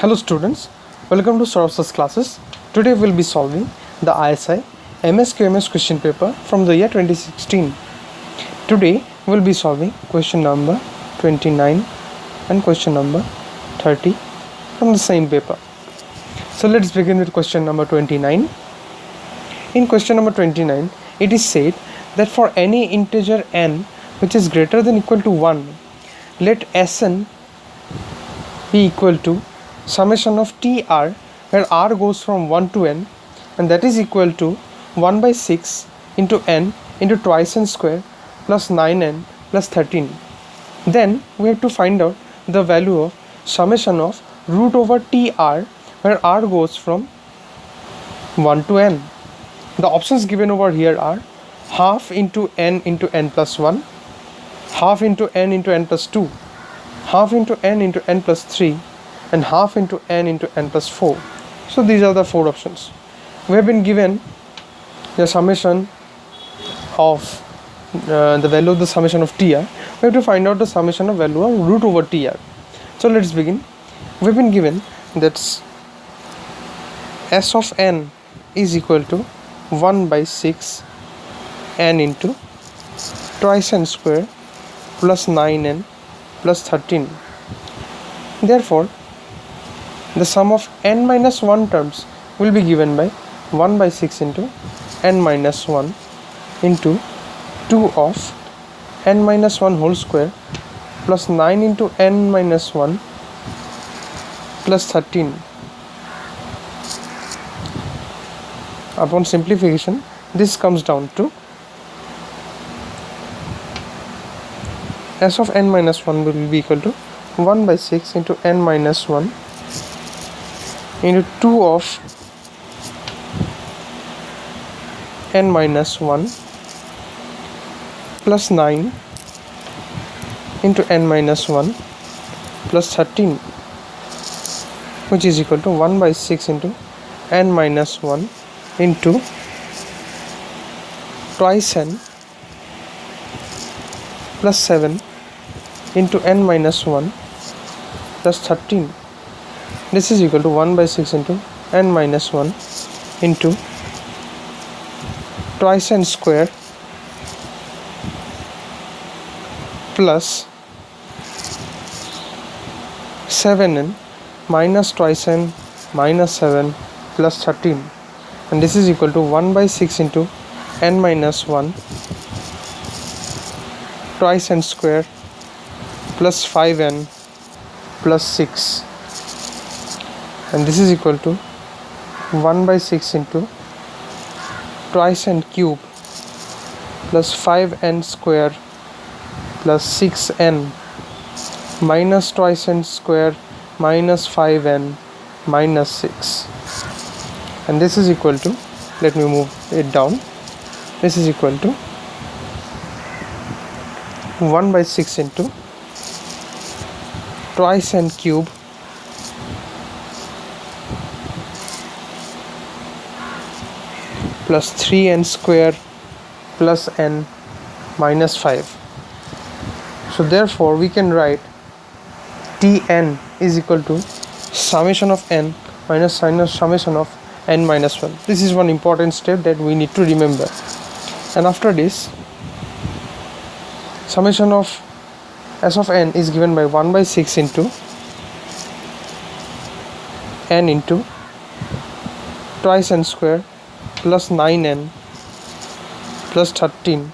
Hello students, welcome to SOURAV's classes. Today we'll be solving the ISI MSQMS question paper from the year 2016. Today we'll be solving question number 29 and question number 30 from the same paper. So let's begin with question number 29. In question number 29, it is said that for any integer n which is greater than or equal to 1, let Sn be equal to summation of tr, where r goes from 1 to n, and that is equal to 1 by 6 into n into twice n square plus 9n plus 13. Then we have to find out the value of summation of root over tr, where r goes from 1 to n. The options given over here are half into n plus 1, half into n plus 2, half into n plus 3, and half into n plus 4. So these are the four options. We have been given the summation of the value of the summation of tr. We have to find out the summation of value of root over tr. So let's begin. We have been given that s of n is equal to 1 by 6 n into twice n square plus 9n plus 13. Therefore, the sum of n minus 1 terms will be given by 1 by 6 into n minus 1 into 2 of n minus 1 whole square plus 9 into n minus 1 plus 13. Upon simplification, this comes down to s of n minus 1 will be equal to 1 by 6 into n minus 1 into 2 of n minus 1 plus 9 into n minus 1 plus 13, which is equal to 1 by 6 into n minus 1 into twice n plus 7 into n minus 1 plus 13. This is equal to 1 by 6 into n minus 1 into twice n square plus 7n minus twice n minus 7 plus 13, and this is equal to 1 by 6 into n minus 1 twice n square plus 5n plus 6, and this is equal to 1 by 6 into twice n cube plus 5n square plus 6n minus twice n square minus 5n minus 6, and this is equal to, let me move it down, this is equal to 1 by 6 into twice n cube plus 3n square plus n minus 5. So therefore we can write Tn is equal to summation of n minus summation of n minus 1. This is one important step that we need to remember. And after this, summation of s of n is given by 1 by 6 into n into twice n square plus 9n plus 13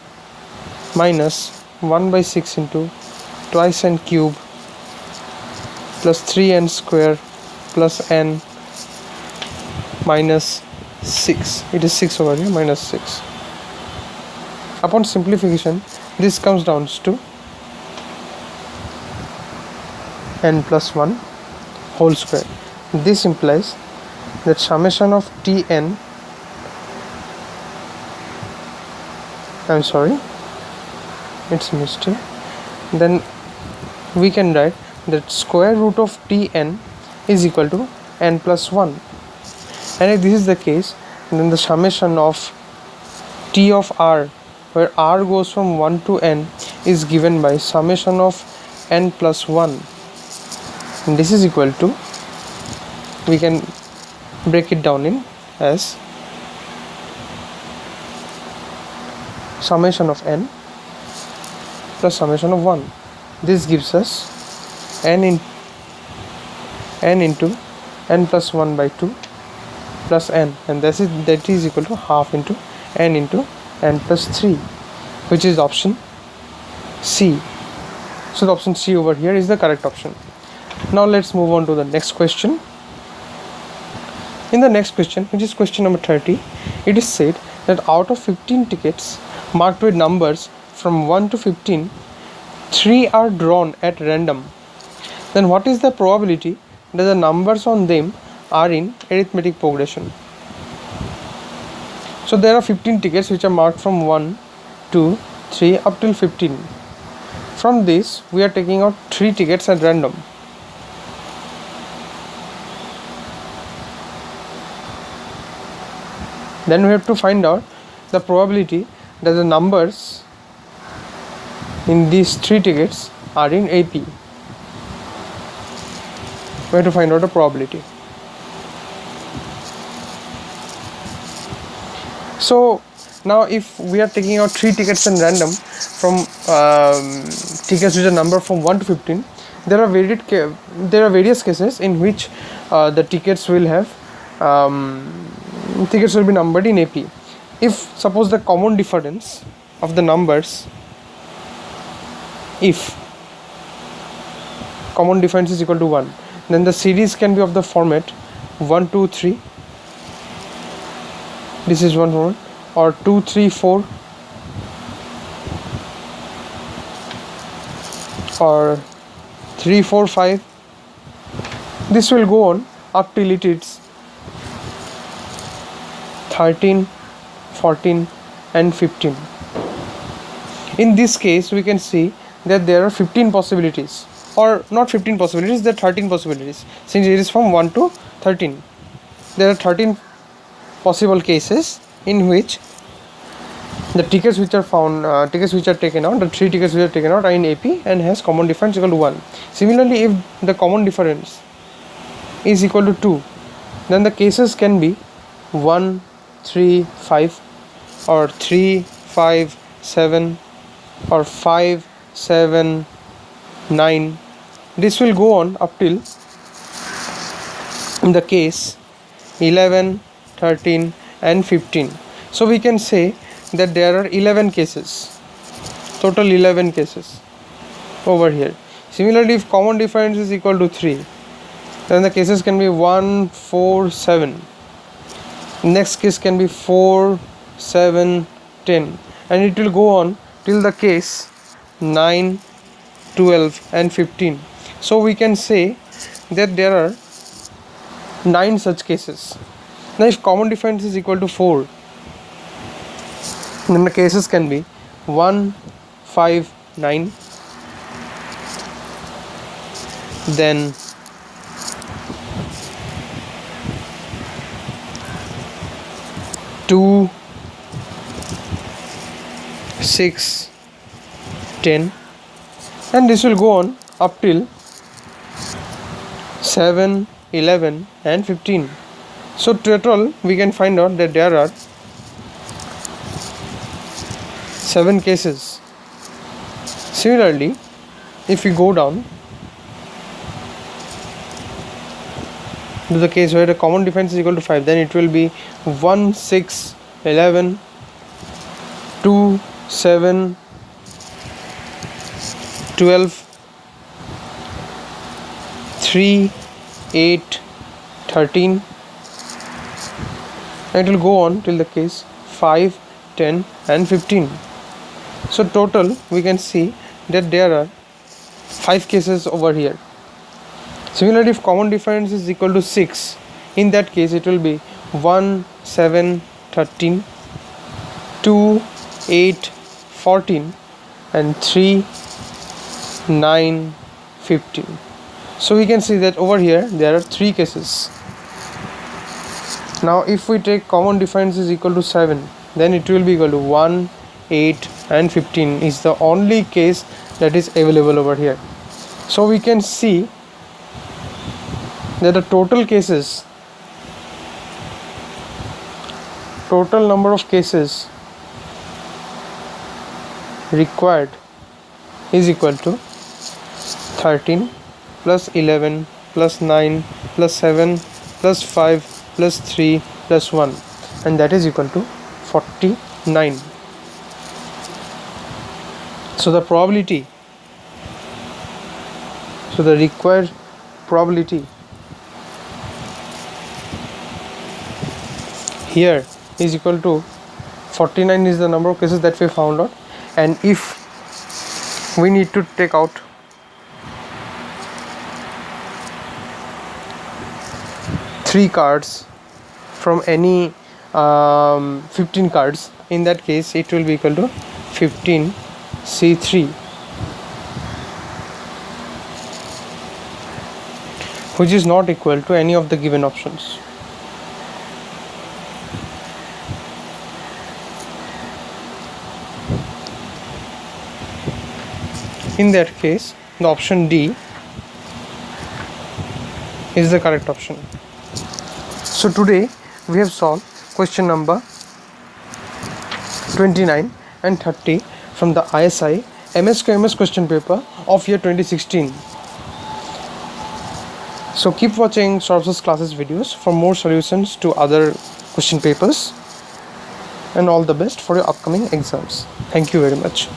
minus 1 by 6 into twice n cube plus 3n square plus n minus 6. It is 6 over here, minus 6. Upon simplification, this comes down to n plus 1 whole square. This implies that summation of Tn, I'm sorry, it's a mistake. Then we can write that square root of Tn is equal to n plus 1. And if this is the case, then the summation of T of r, where r goes from 1 to n, is given by summation of n plus 1. And this is equal to we can break it down in as summation of n plus summation of 1. This gives us n into n plus 1 by 2 plus n, and that is equal to half into n plus 3, which is option C. So the option C over here is the correct option. Now let's move on to the next question. In the next question, which is question number 30, it is said that out of 15 tickets marked with numbers from 1 to 15, 3 are drawn at random. Then what is the probability that the numbers on them are in arithmetic progression? So there are 15 tickets which are marked from 1, 2, 3 up till 15. From this, we are taking out 3 tickets at random. Then we have to find out the probability that the numbers in these 3 tickets are in AP. We have to find out the probability. So now if we are taking out 3 tickets at random from tickets which are numbered from 1 to 15, there are various cases in which the tickets will be numbered in AP. If suppose the common difference of the numbers, if common difference is equal to 1, then the series can be of the format 1, 2, 3. This is 1, 1, or 2, 3, 4, or 3, 4, 5. This will go on up till it is 13, 14 and 15. In this case, we can see that there are 15 possibilities, or not 15 possibilities, there are 13 possibilities. Since it is from 1 to 13, there are 13 possible cases in which the tickets which are taken out, the 3 tickets which are taken out are in AP and has common difference equal to 1. Similarly, if the common difference is equal to 2, then the cases can be 1, 3, 5, or 3, 5, 7, or 5, 7, 9. This will go on up till, in the case, 11, 13 and 15. So we can say that there are 11 cases, total 11 cases over here. Similarly, if common difference is equal to 3, then the cases can be 1, 4, 7. Next case can be 4, 7, 10, and it will go on till the case 9, 12 and 15. So we can say that there are 9 such cases. Now if common difference is equal to 4, then the cases can be 1, 5, 9, then 2, 6, 10, and this will go on up till 7, 11 and 15. So total we can find out that there are 7 cases. Similarly, if we go down to the case where the common difference is equal to 5, then it will be 1, 6, 11, 2, 7, 12, 3, 8, 13, and it will go on till the case 5, 10 and 15. So total we can see that there are 5 cases over here. Similarly, if common difference is equal to 6, in that case it will be 1, 7, 13, 2, 8, 14 and 3, 9, 15. So we can see that over here there are 3 cases. Now if we take common difference is equal to 7, then it will be equal to 1, 8 and 15 is the only case that is available over here. So we can see that the total number of cases required is equal to 13 plus 11 plus 9 plus 7 plus 5 plus 3 plus 1, and that is equal to 49. So the required probability here is equal to 49 is the number of cases that we found out, and if we need to take out 3 cards from any 15 cards, in that case it will be equal to 15 C3, which is not equal to any of the given options. In that case, the option D is the correct option. So today we have solved question number 29 and 30 from the ISI MSQMS question paper of year 2016. So keep watching SOURAV classes videos for more solutions to other question papers, and all the best for your upcoming exams. Thank you very much.